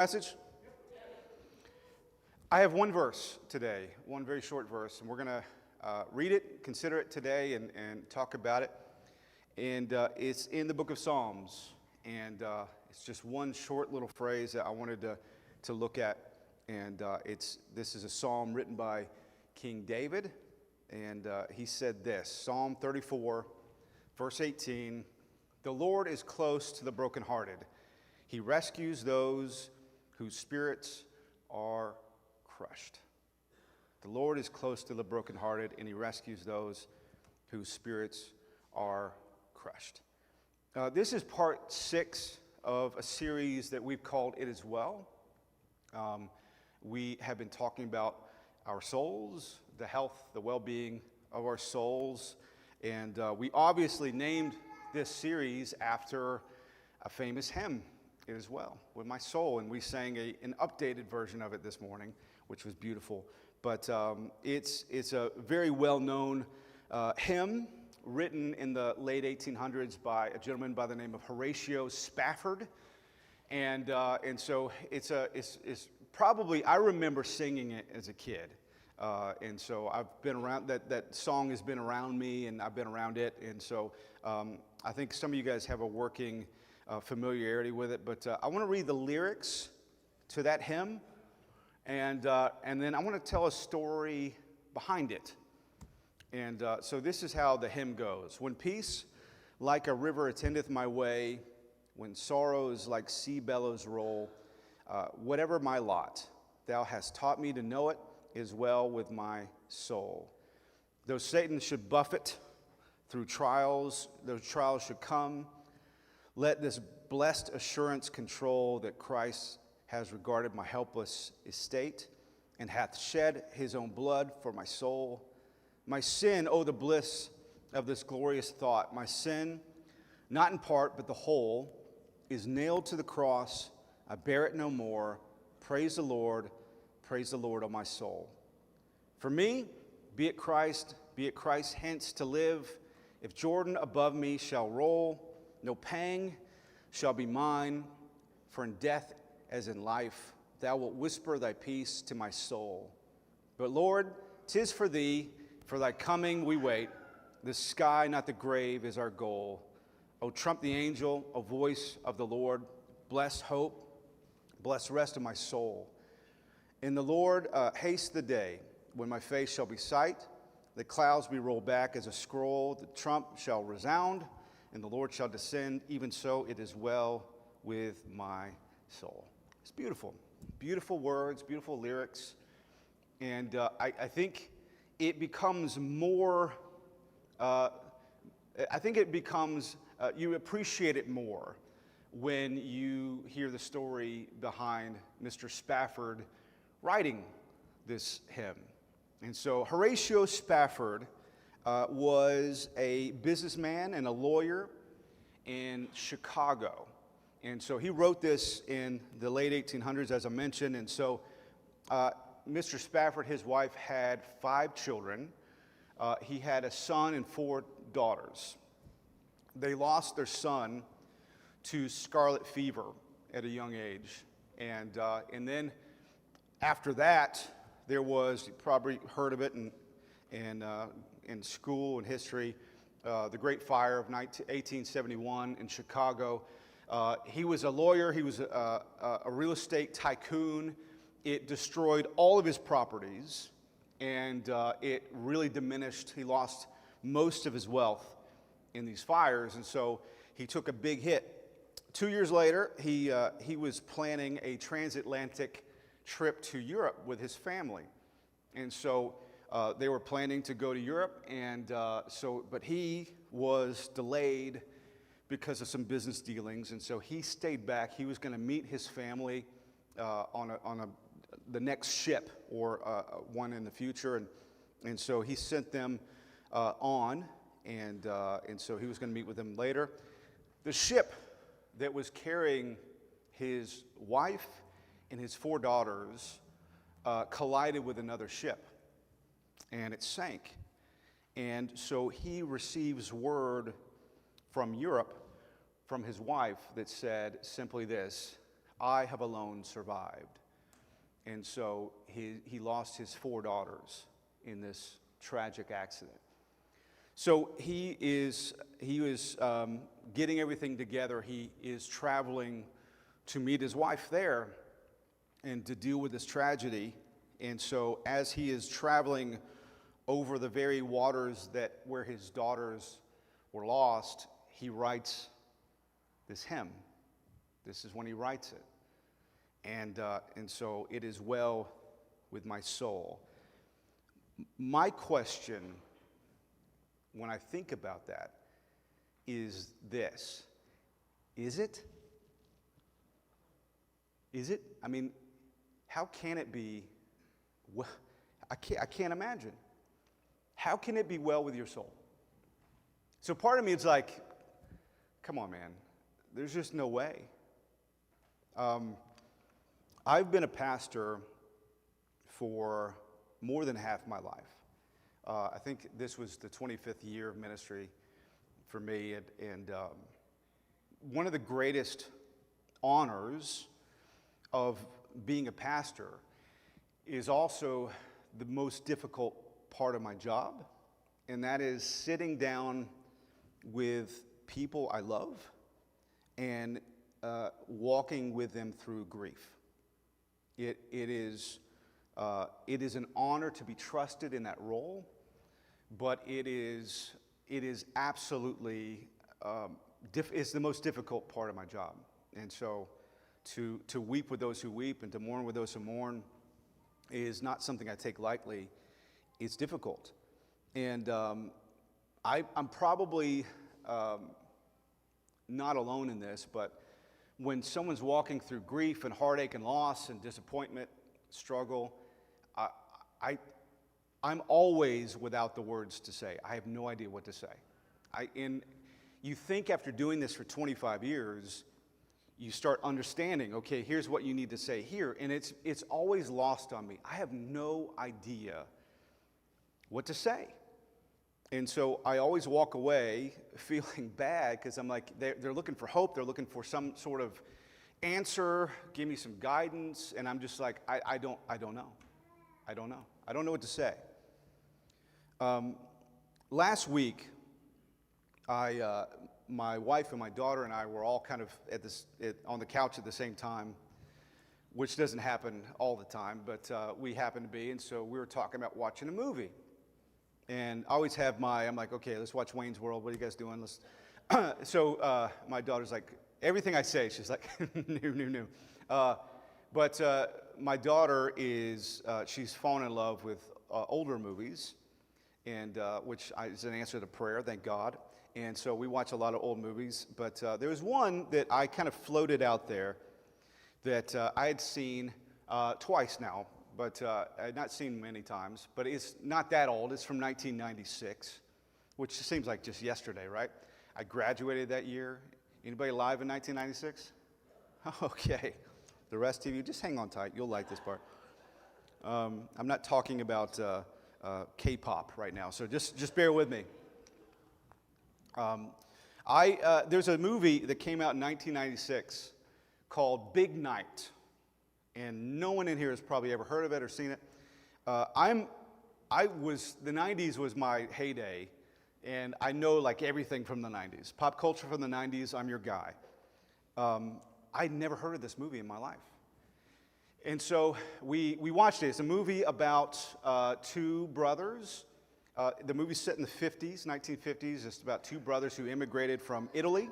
Message? I have one verse today, one very short verse, and we're going to read it, consider it today, and talk about it. And it's in the book of Psalms, and it's just one short little phrase that I wanted to look at. And this is a psalm written by King David, and he said this, Psalm 34, verse 18, "The Lord is close to the brokenhearted. He rescues those whose spirits are crushed." The Lord is close to the brokenhearted, and he rescues those whose spirits are crushed. This is part 6 of a series that we've called It Is Well. We have been talking about our souls, the health, the well-being of our souls, and we obviously named this series after a famous hymn, It Is Well with My Soul, and we sang an updated version of it this morning, which was beautiful. But it's a very well-known hymn written in the late 1800s by a gentleman by the name of Horatio Spafford, and so it's probably, I remember singing it as a kid, and so I've been around that song has been around me, and I've been around it, and so I think some of you guys have a working familiarity with it, but I want to read the lyrics to that hymn, and then I want to tell a story behind it. And so this is how the hymn goes. "When peace like a river attendeth my way, when sorrows like sea billows roll, whatever my lot, thou hast taught me to know it is well with my soul. Though Satan should buffet through trials, those trials should come, let this blessed assurance control that Christ has regarded my helpless estate and hath shed his own blood for my soul. My sin, oh, the bliss of this glorious thought. My sin, not in part, but the whole, is nailed to the cross. I bear it no more. Praise the Lord, O my soul. For me, be it Christ hence to live. If Jordan above me shall roll, no pang shall be mine, for in death as in life, thou wilt whisper thy peace to my soul. But Lord, 'tis for thee, for thy coming we wait. The sky, not the grave, is our goal. O trump the angel, O voice of the Lord, bless hope, bless rest of my soul. In the Lord haste the day when my face shall be sight, the clouds be rolled back as a scroll, the trump shall resound, and the Lord shall descend. Even so, it is well with my soul." It's beautiful. Beautiful words, beautiful lyrics. And I think it becomes more, you appreciate it more when you hear the story behind Mr. Spafford writing this hymn. And so Horatio Spafford was a businessman and a lawyer in Chicago. And so he wrote this in the late 1800s, as I mentioned. And so Mr. Spafford, his wife, had 5 children. He had a son and 4 daughters. They lost their son to scarlet fever at a young age. And then after that, there was, you probably heard of it in school and history, the Great Fire of 1871 in Chicago. He was a lawyer. He was a real estate tycoon. It destroyed all of his properties, and it really diminished. He lost most of his wealth in these fires, and so he took a big hit. 2 years later, he was planning a transatlantic trip to Europe with his family, and so they were planning to go to Europe, and but he was delayed because of some business dealings, and so he stayed back. He was going to meet his family on the next ship or one in the future, and so he sent them on, and so he was going to meet with them later. The ship that was carrying his wife and his 4 daughters collided with another ship, and it sank. And so he receives word from Europe, from his wife, that said simply this: I have alone survived. And so he lost his 4 daughters in this tragic accident. So he is getting everything together. He is traveling to meet his wife there and to deal with this tragedy. And so as he is traveling over the very waters where his daughters were lost, he writes this hymn. This is when he writes it. And so it is well with my soul. My question when I think about that is this. Is it? Is it? I mean, how can it be? Well, I can't imagine. How can it be well with your soul? So part of me is like, come on, man. There's just no way. I've been a pastor for more than half my life. I think this was the 25th year of ministry for me, and one of the greatest honors of being a pastor is also the most difficult part of my job, and that is sitting down with people I love and walking with them through grief. It is an honor to be trusted in that role, but it is absolutely it's the most difficult part of my job. And so to weep with those who weep and to mourn with those who mourn is not something I take lightly. It's difficult. And I'm probably not alone in this, but when someone's walking through grief and heartache and loss and disappointment, struggle, I'm always without the words to say. I have no idea what to say. And you think after doing this for 25 years, you start understanding, okay, here's what you need to say here. And it's always lost on me. I have no idea what to say. And so I always walk away feeling bad because I'm like, they're looking for hope. They're looking for some sort of answer, give me some guidance. And I'm just like, I don't know. I don't know. I don't know what to say. Last week, my wife and my daughter and I were all kind of on the couch at the same time, which doesn't happen all the time, but we happened to be, and so we were talking about watching a movie. And I always have I'm like, okay, let's watch Wayne's World. What are you guys doing? So my daughter's like, everything I say, she's like, no. But my daughter she's fallen in love with older movies, and which is an answer to prayer, thank God. And so we watch a lot of old movies. But there was one that I kind of floated out there that I had seen twice now, but I had not seen many times. But it's not that old. It's from 1996, which seems like just yesterday, right? I graduated that year. Anybody alive in 1996? Okay. The rest of you, just hang on tight. You'll like this part. I'm not talking about K-pop right now, so just bear with me. There's a movie that came out in 1996 called Big Night, and no one in here has probably ever heard of it or seen it. The 90s was my heyday, and I know like everything from the 90s. Pop culture from the 90s, I'm your guy. I'd never heard of this movie in my life. And so we watched it. It's a movie about 2 brothers. The movie's set in the 50s, 1950s. It's about 2 brothers who immigrated from Italy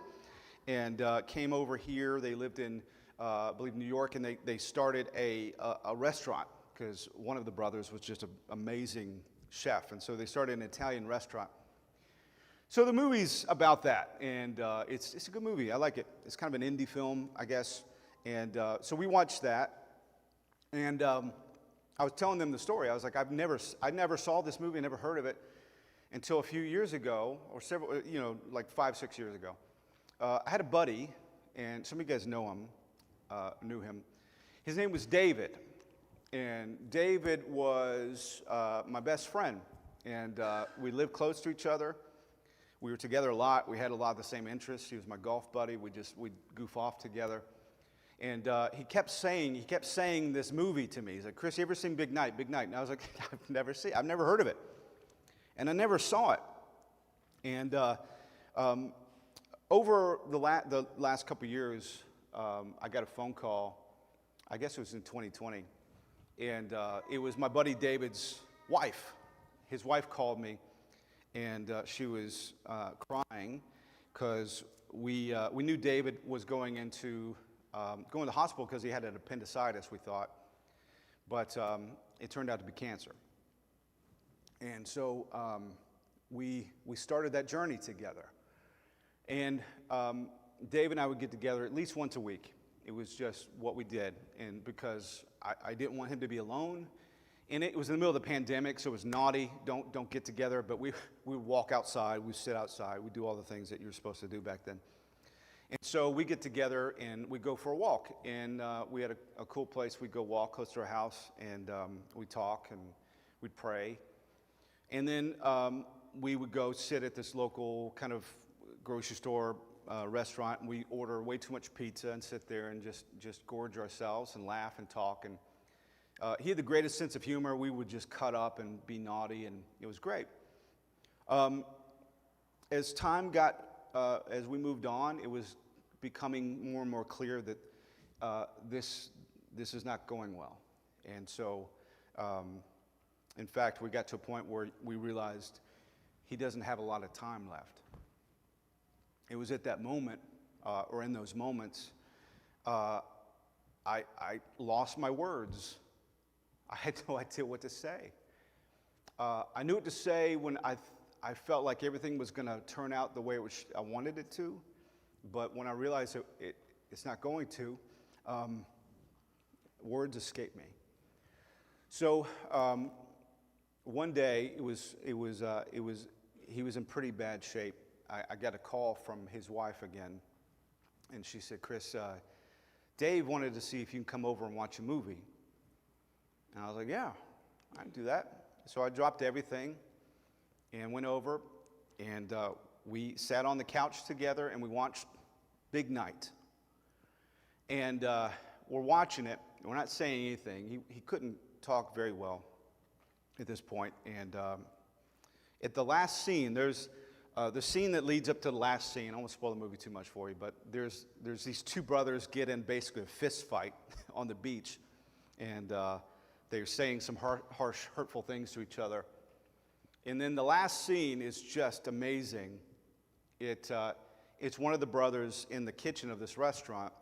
and came over here. They lived in, I believe, New York, and they started a restaurant because one of the brothers was just an amazing chef. And so they started an Italian restaurant. So the movie's about that, and it's a good movie. I like it. It's kind of an indie film, I guess. And so we watched that, and I was telling them the story. I was like, I never saw this movie, never heard of it until a few years ago, or several, like 5-6 years ago. I had a buddy, and some of you guys knew him. His name was David, and David was my best friend, and we lived close to each other. We were together a lot. We had a lot of the same interests. He was my golf buddy. We'd goof off together. And he kept saying this movie to me. He's like, Chris, you ever seen Big Night? Big Night. And I was like, I've never heard of it. And I never saw it. And over the last couple of years, I got a phone call. I guess it was in 2020. And it was my buddy David's wife. His wife called me, and she was crying because we knew David was going to the hospital because he had an appendicitis, we thought. But it turned out to be cancer. And so we started that journey together. And Dave and I would get together at least once a week. It was just what we did, and because I didn't want him to be alone. And it was in the middle of the pandemic, so it was naughty. Don't get together. But we would walk outside, we sit outside, we do all the things that you're supposed to do back then. And so we get together and we go for a walk. And we had a cool place. We'd go walk close to our house, and we'd talk and we'd pray. And then we would go sit at this local kind of grocery store restaurant, and we order way too much pizza and sit there and just gorge ourselves and laugh and talk. And he had the greatest sense of humor. We would just cut up and be naughty, and it was great. As time got, as we moved on, it was becoming more and more clear that this is not going well. And so, in fact, we got to a point where we realized he doesn't have a lot of time left. It was at that moment, or in those moments, I lost my words. I had no idea what to say. I knew what to say when I felt like everything was going to turn out the way I wanted it to, but when I realized it's not going to, words escaped me. So one day he was in pretty bad shape. I got a call from his wife again, and she said, Chris, Dave wanted to see if you can come over and watch a movie. And I was like, yeah, I can do that. So I dropped everything and went over, and we sat on the couch together and we watched Big Night. And we're watching it. We're not saying anything. He couldn't talk very well at this point. And at the last scene, there's the scene that leads up to the last scene. I won't spoil the movie too much for you, but there's these two brothers get in basically a fist fight on the beach, and they're saying some harsh, hurtful things to each other. And then the last scene is just amazing. It's one of the brothers in the kitchen of this restaurant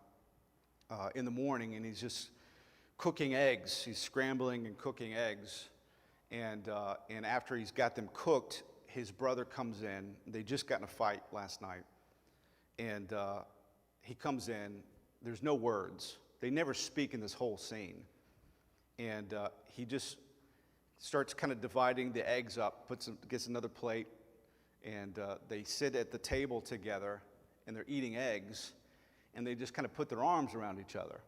in the morning, and he's just cooking eggs. He's scrambling and cooking eggs, and after he's got them cooked, his brother comes in. They just got in a fight last night, and he comes in. There's no words. They never speak in this whole scene, and he just starts kind of dividing the eggs up, gets another plate, and they sit at the table together, and they're eating eggs, and they just kind of put their arms around each other,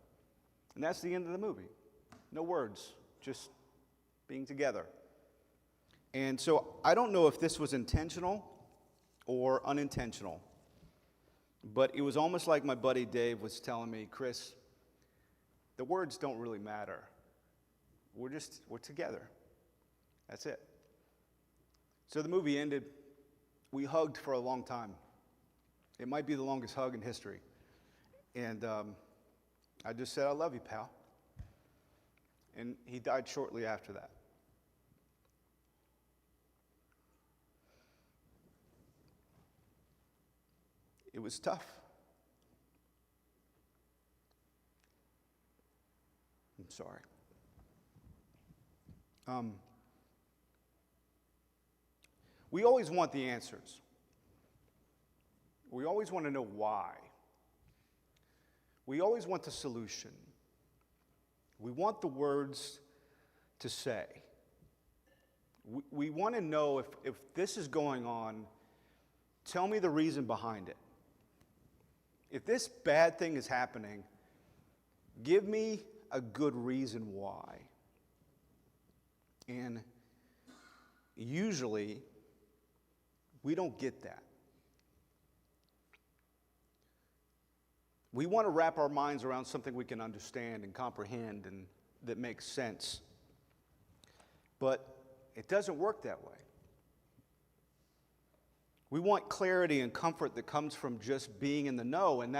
and that's the end of the movie. No words, just being together. And so I don't know if this was intentional or unintentional, but it was almost like my buddy Dave was telling me, Chris, the words don't really matter. We're together. That's it. So the movie ended. We hugged for a long time. It might be the longest hug in history. And I just said, I love you, pal. And he died shortly after that. It was tough. I'm sorry. We always want the answers. We always want to know why. We always want the solution. We want the words to say. We want to know if this is going on, tell me the reason behind it. If this bad thing is happening, give me a good reason why. And usually, we don't get that. We want to wrap our minds around something we can understand and comprehend and that makes sense. But it doesn't work that way. We want clarity and comfort that comes from just being in the know, and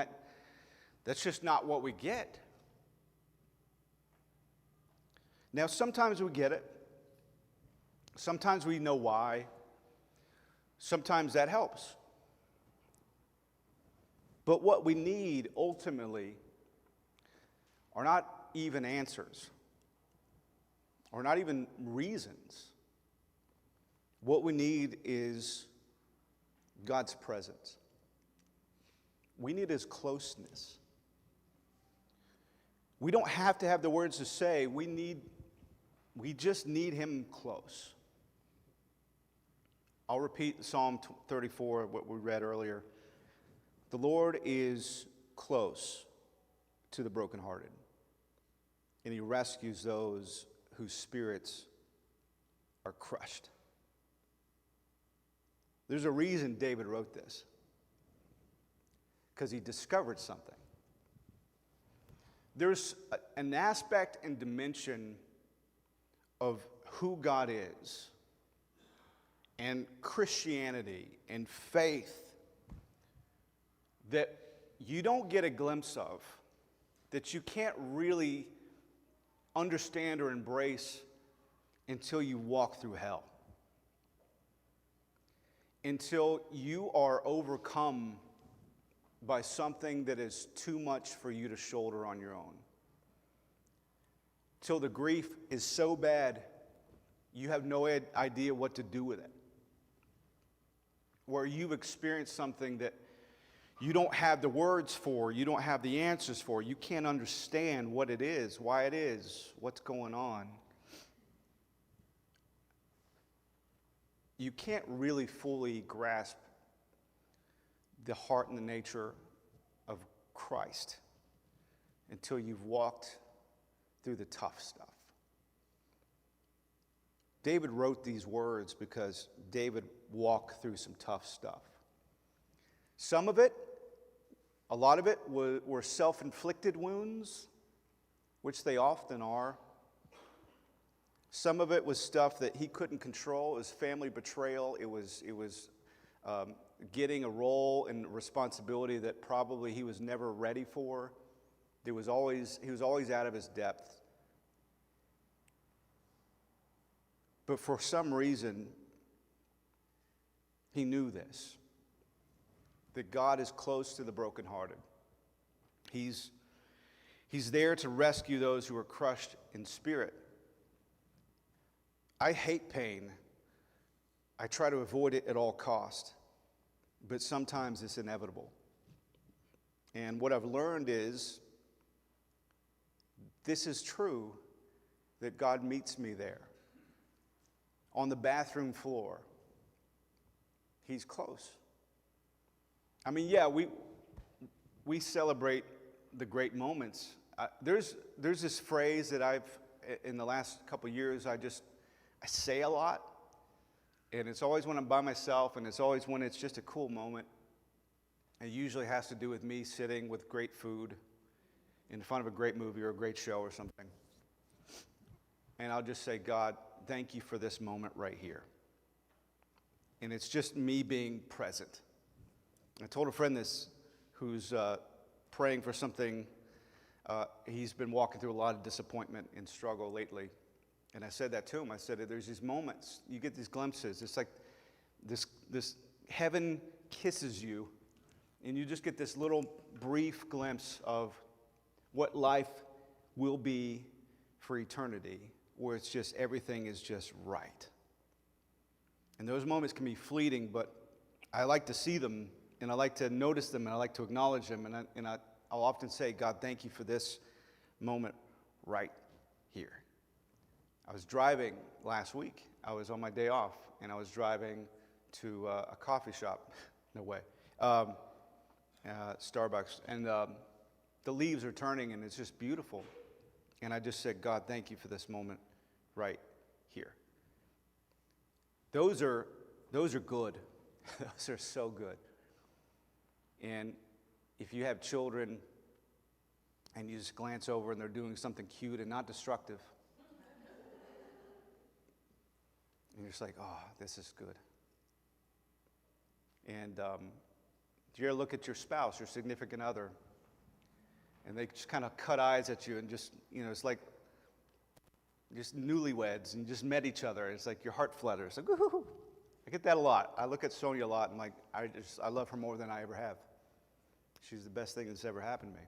that's just not what we get. Now, sometimes we get it. Sometimes we know why. Sometimes that helps. But what we need ultimately are not even answers, or not even reasons. What we need is God's presence. We need His closeness. We don't have to have the words to say. We just need Him close. I'll repeat Psalm 34, what we read earlier. The Lord is close to the brokenhearted, and He rescues those whose spirits are crushed. There's a reason David wrote this, because he discovered something. There's an aspect and dimension of who God is, and Christianity and faith that you don't get a glimpse of, that you can't really understand or embrace until you walk through hell. Until you are overcome by something that is too much for you to shoulder on your own. Till the grief is so bad, you have no idea what to do with it. Where you've experienced something that you don't have the words for, you don't have the answers for, you can't understand what it is, why it is, what's going on. You can't really fully grasp the heart and the nature of Christ until you've walked through the tough stuff. David wrote these words because David walked through some tough stuff. Some of it, a lot of it were self-inflicted wounds, which they often are. Some of it was stuff that he couldn't control. It was family betrayal. It was getting a role and responsibility that probably he was never ready for. He was always out of his depth. But for some reason, he knew this, that God is close to the brokenhearted. He's there to rescue those who are crushed in spirit. I hate pain. I try to avoid it at all cost, but sometimes it's inevitable. And what I've learned is, this is true, that God meets me there. On the bathroom floor, He's close. I mean, yeah, we celebrate the great moments. There's this phrase that in the last couple of years, I say a lot, and it's always when I'm by myself, and it's always when it's just a cool moment. It usually has to do with me sitting with great food in front of a great movie or a great show or something. And I'll just say, God, thank you for this moment right here. And it's just me being present. I told a friend this who's praying for something. He's been walking through a lot of disappointment and struggle lately. And I said that to him. I said, there's these moments, you get these glimpses. It's like this heaven kisses you, and you just get this little brief glimpse of what life will be for eternity, where it's just, everything is just right. And those moments can be fleeting, but I like to see them, and I like to notice them, and I like to acknowledge them, and I'll often say, God, thank you for this moment right here. I was driving last week. I was on my day off, and I was driving to a coffee shop, no way, Starbucks, and the leaves are turning, and it's just beautiful. And I just said, God, thank you for this moment right here. Those are good. Those are so good. And if you have children, and you just glance over and they're doing something cute and not destructive. And you're just like, oh, this is good. And do you ever look at your spouse, your significant other, and they just kind of cut eyes at you and just, it's like just newlyweds and you just met each other. It's like your heart flutters. Like, woo-hoo-hoo. I get that a lot. I look at Sonia a lot and I love her more than I ever have. She's the best thing that's ever happened to me.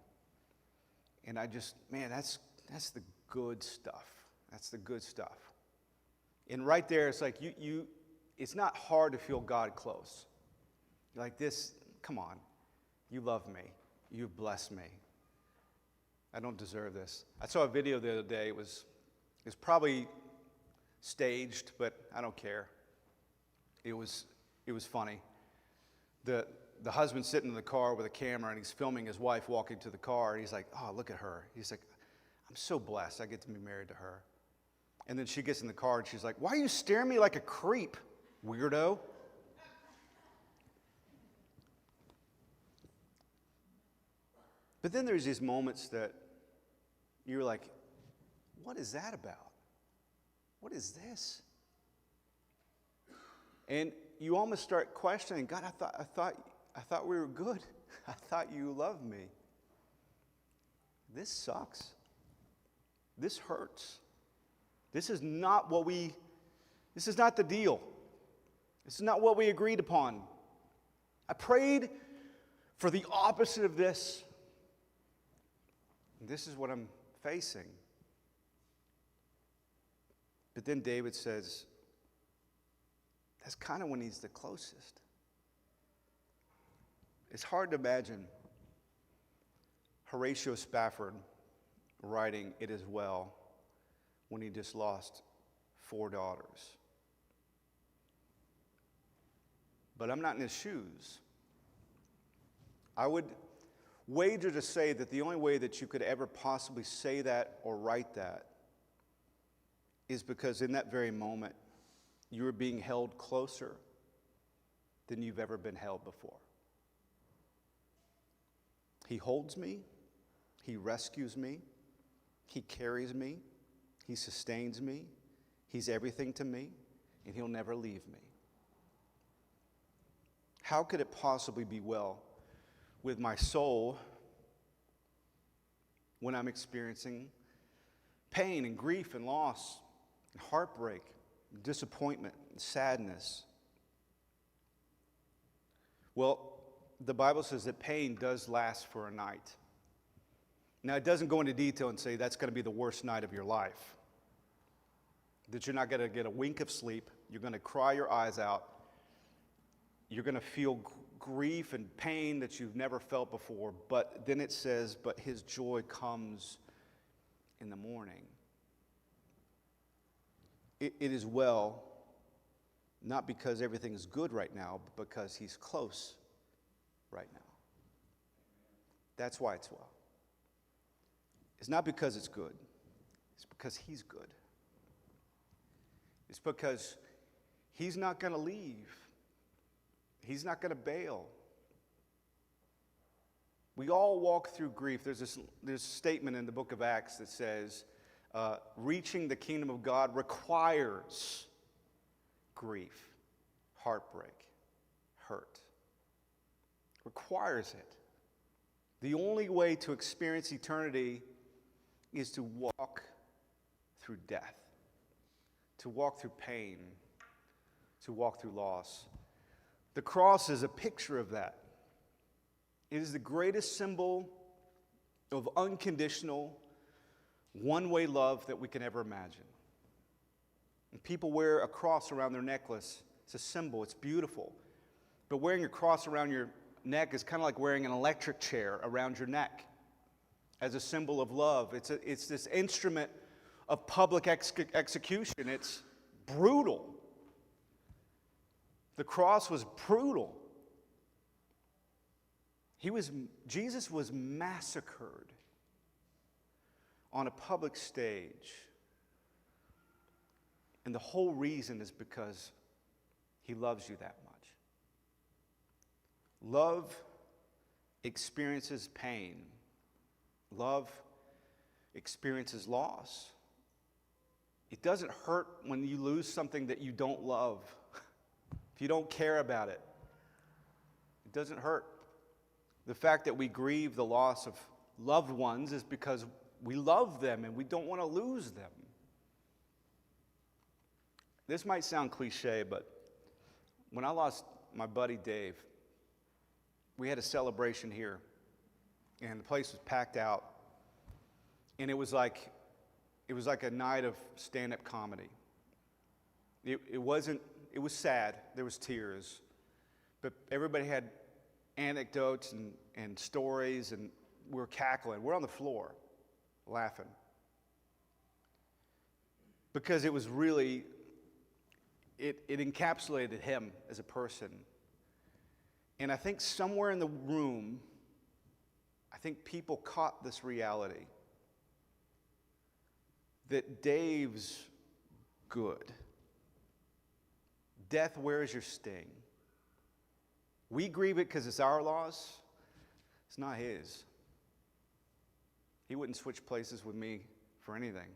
And that's the good stuff. That's the good stuff. And right there, it's like it's not hard to feel God close. You're like, this, come on. You love me. You've blessed me. I don't deserve this. I saw a video the other day. It was probably staged, but I don't care. It was funny. The husband's sitting in the car with a camera, and he's filming his wife walking to the car, and he's like, oh, look at her. He's like, I'm so blessed I get to be married to her. And then she gets in the car, and she's like, why are you staring at me like a creep, weirdo? But then there's these moments that you're like, what is that about? What is this? And you almost start questioning, God, I thought we were good. I thought you loved me. This sucks. This hurts. This is not the deal. This is not what we agreed upon. I prayed for the opposite of this. This is what I'm facing. But then David says, that's kind of when he's the closest. It's hard to imagine Horatio Spafford writing It Is Well when he just lost 4 daughters. But I'm not in his shoes. I would wager to say that the only way that you could ever possibly say that or write that is because in that very moment, you are being held closer than you've ever been held before. He holds me, he rescues me, he carries me, he sustains me, he's everything to me, and he'll never leave me. How could it possibly be well with my soul when I'm experiencing pain and grief and loss and heartbreak, and disappointment and sadness? Well, the Bible says that pain does last for a night. Now, it doesn't go into detail and say that's going to be the worst night of your life, that you're not going to get a wink of sleep, you're going to cry your eyes out, you're going to feel grief and pain that you've never felt before, but then it says, but his joy comes in the morning. It is well, not because everything is good right now, but because he's close right now. That's why it's well. It's not because it's good. It's because he's good. It's because he's not going to leave. He's not going to bail. We all walk through grief. There's a statement in the book of Acts that says, reaching the kingdom of God requires grief, heartbreak, hurt. Requires it. The only way to experience eternity is to walk through death, to walk through pain, to walk through loss. The cross is a picture of that. It is the greatest symbol of unconditional, one-way love that we can ever imagine. And people wear a cross around their necklace. It's a symbol. It's beautiful. But wearing a cross around your neck is kind of like wearing an electric chair around your neck as a symbol of love. It's this instrument of public execution. It's brutal. The cross was brutal. Jesus was massacred on a public stage. And the whole reason is because he loves you that much. Love experiences pain Love experiences loss. It doesn't hurt when you lose something that you don't love. If you don't care about it, it doesn't hurt. The fact that we grieve the loss of loved ones is because we love them and we don't want to lose them. This might sound cliche, but when I lost my buddy Dave, we had a celebration here, and the place was packed out, and it was like a night of stand-up comedy. It was sad. There was tears, but everybody had anecdotes and stories, and we were cackling. We're on the floor laughing because it was really, it encapsulated him as a person. And I think somewhere in the room, I think people caught this reality that Dave's good. Death, where is your sting? We grieve it because it's our loss. It's not his. He wouldn't switch places with me for anything.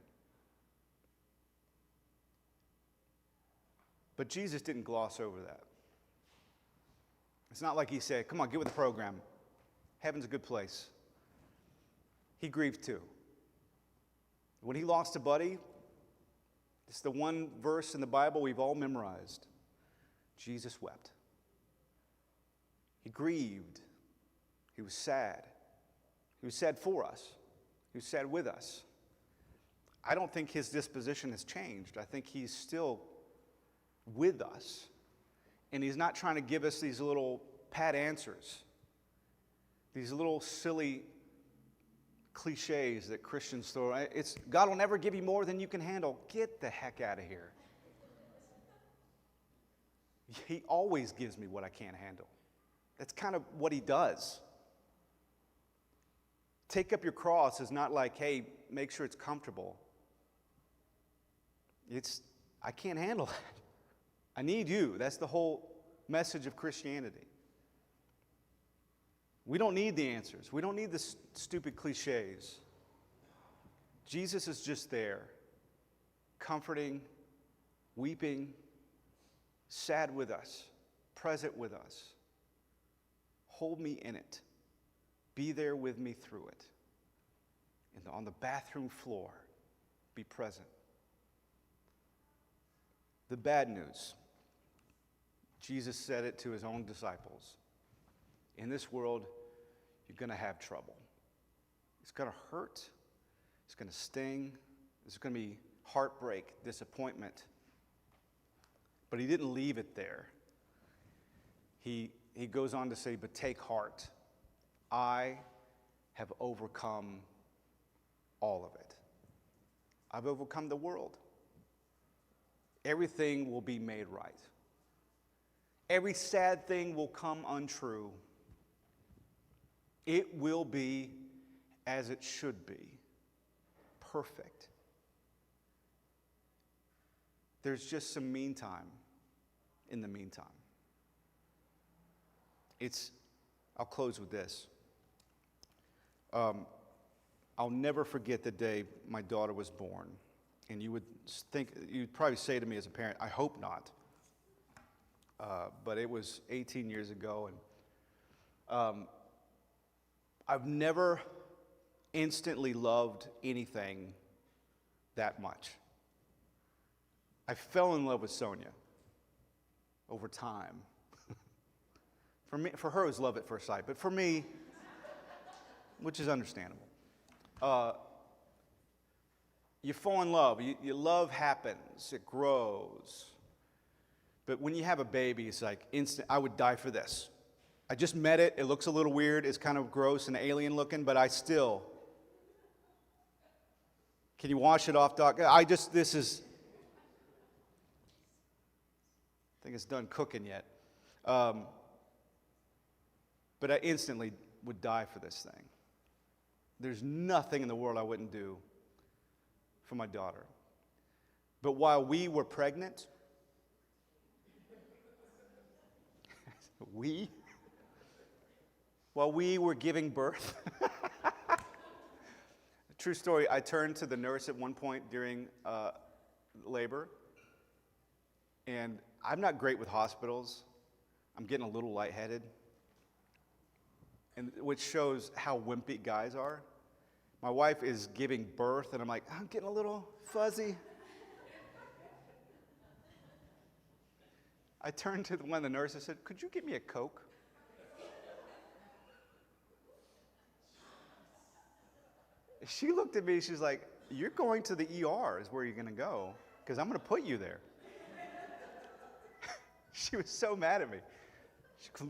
But Jesus didn't gloss over that. It's not like he said, come on, get with the program. Heaven's a good place. He grieved too. When he lost a buddy, it's the one verse in the Bible we've all memorized. Jesus wept. He grieved. He was sad. He was sad for us. He was sad with us. I don't think his disposition has changed. I think he's still with us. And he's not trying to give us these little pat answers, these little silly cliches that Christians throw. It's God will never give you more than you can handle. Get the heck out of here. He always gives me what I can't handle. That's kind of what he does. Take up your cross is not like, hey, make sure it's comfortable. It's, I can't handle that. I need you. That's the whole message of Christianity. We don't need the answers. We don't need the stupid cliches. Jesus is just there, comforting, weeping, sad with us, present with us. Hold me in it. Be there with me through it. And on the bathroom floor, be present. The bad news. Jesus said it to his own disciples. In this world, you're going to have trouble. It's going to hurt. It's going to sting. There's going to be heartbreak, disappointment. But he didn't leave it there. He goes on to say, but take heart. I have overcome all of it. I've overcome the world. Everything will be made right. Every sad thing will come untrue. It will be as it should be. Perfect. There's just some meantime in the meantime. I'll close with this. I'll never forget the day my daughter was born. And you'd probably say to me as a parent, I hope not. But it was 18 years ago, and I've never instantly loved anything that much. I fell in love with Sonia over time. For her, it was love at first sight, but for me, which is understandable, you fall in love. Love happens. It grows. But when you have a baby, it's like instant. I would die for this. I just met it. It looks a little weird. It's kind of gross and alien looking, but I still. Can you wash it off, Doc? I think it's done cooking yet. But I instantly would die for this thing. There's nothing in the world I wouldn't do for my daughter. But while we were pregnant, while we were giving birth, True story, I turned to the nurse at one point during labor, and I'm not great with hospitals. I'm getting a little lightheaded, and which shows how wimpy guys are. My wife is giving birth, and I'm like, I'm getting a little fuzzy. I turned to one of the nurses and said, could you give me a Coke? She looked at me, she's like, you're going to the ER is where you're going to go, because I'm going to put you there. She was so mad at me. She goes,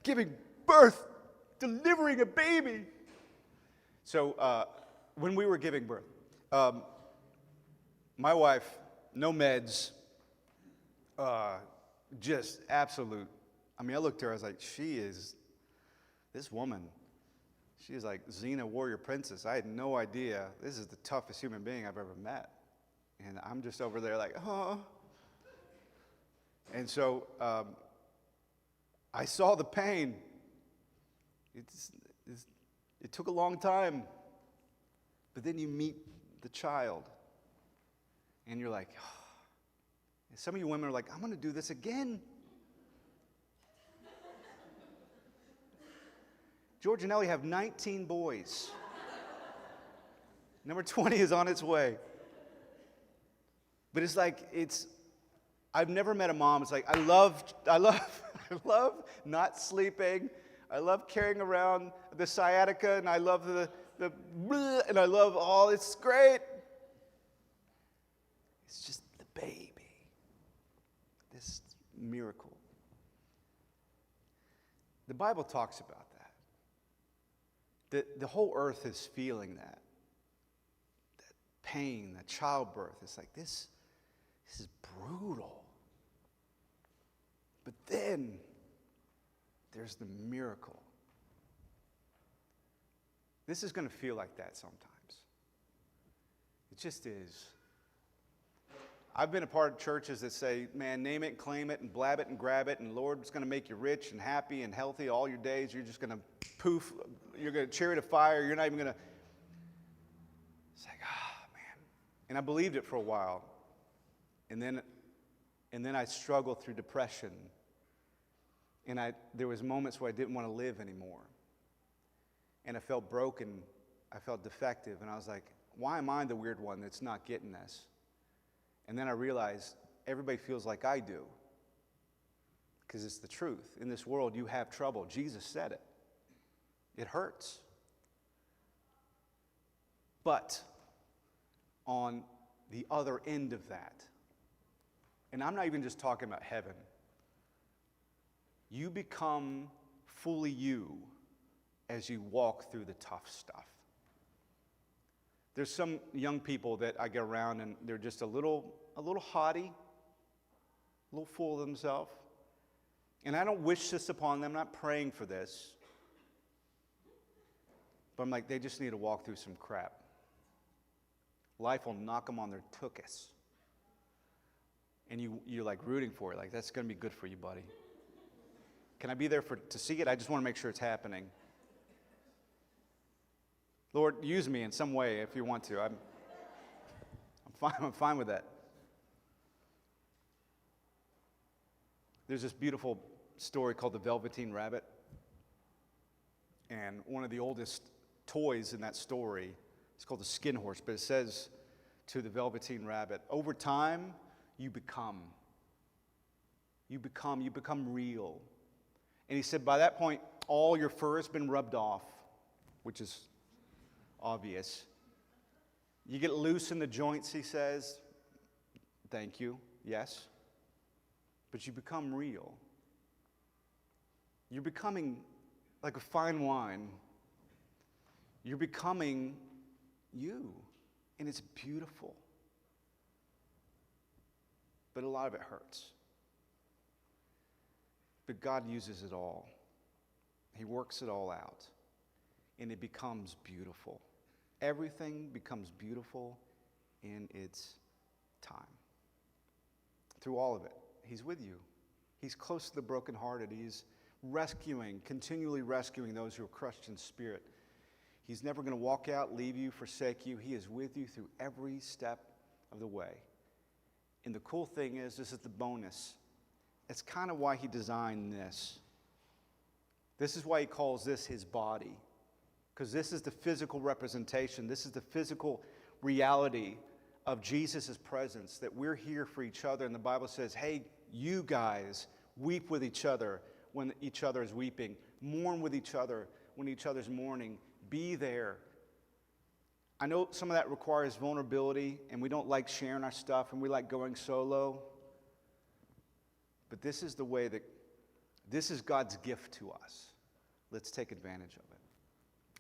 giving birth, delivering a baby. So when we were giving birth, my wife, no meds, just absolute. I mean, I looked at her, I was like, this woman, she is like Xena, warrior princess. I had no idea. This is the toughest human being I've ever met. And I'm just over there like, oh. And so I saw the pain. It took a long time. But then you meet the child. And you're like, oh. And some of you women are like, I'm going to do this again. George and Ellie have 19 boys. Number 20 is on its way. But it's like, I've never met a mom. It's like, I love not sleeping. I love carrying around the sciatica, and I love and I love all, it's great. It's just the baby. This miracle. The Bible talks about that. The whole earth is feeling that pain, that childbirth. It's like, this is brutal. But then there's the miracle. This is going to feel like that sometimes. It just is. I've been a part of churches that say, man, name it, claim it, and blab it, and grab it, and Lord's going to make you rich and happy and healthy all your days. You're just going to poof. You're going to chariot of fire. You're not even going to. It's like, man. And I believed it for a while. And then I struggled through depression. And there was moments where I didn't want to live anymore. And I felt broken. I felt defective. And I was like, why am I the weird one that's not getting this? And then I realized everybody feels like I do. Because it's the truth. In this world, you have trouble. Jesus said it. It hurts. But on the other end of that, and I'm not even just talking about heaven, you become fully you as you walk through the tough stuff. There's some young people that I get around and they're just a little haughty, a little full of themselves. And I don't wish this upon them. I'm not praying for this. But I'm like, they just need to walk through some crap. Life will knock them on their tuchus. And you're like rooting for it. Like, that's going to be good for you, buddy. Can I be there to see it? I just want to make sure it's happening. Lord, use me in some way if you want to. I'm fine with that. There's this beautiful story called The Velveteen Rabbit. And one of the oldest toys in that story is called the Skin Horse. But it says to the Velveteen Rabbit, over time, you become real. And he said, by that point, all your fur has been rubbed off, which is obvious. You get loose in the joints, he says. Thank you, yes. But you become real. You're becoming like a fine wine. You're becoming you. And it's beautiful. But a lot of it hurts. But God uses it all. He works it all out. And it becomes beautiful. Everything becomes beautiful in its time. Through all of it, He's with you. He's close to the brokenhearted. He's continually rescuing those who are crushed in spirit. He's never going to walk out, leave you, forsake you. He is with you through every step of the way. And the cool thing is, this is the bonus. It's kind of why he designed this. This is why he calls this his body. Because this is the physical representation. This is the physical reality of Jesus' presence, that we're here for each other. And the Bible says, hey, you guys, weep with each other when each other is weeping. Mourn with each other when each other's mourning. Be there. I know some of that requires vulnerability, and we don't like sharing our stuff, and we like going solo. But this is the way that, this is God's gift to us. Let's take advantage of it.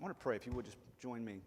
I want to pray, if you would just join me.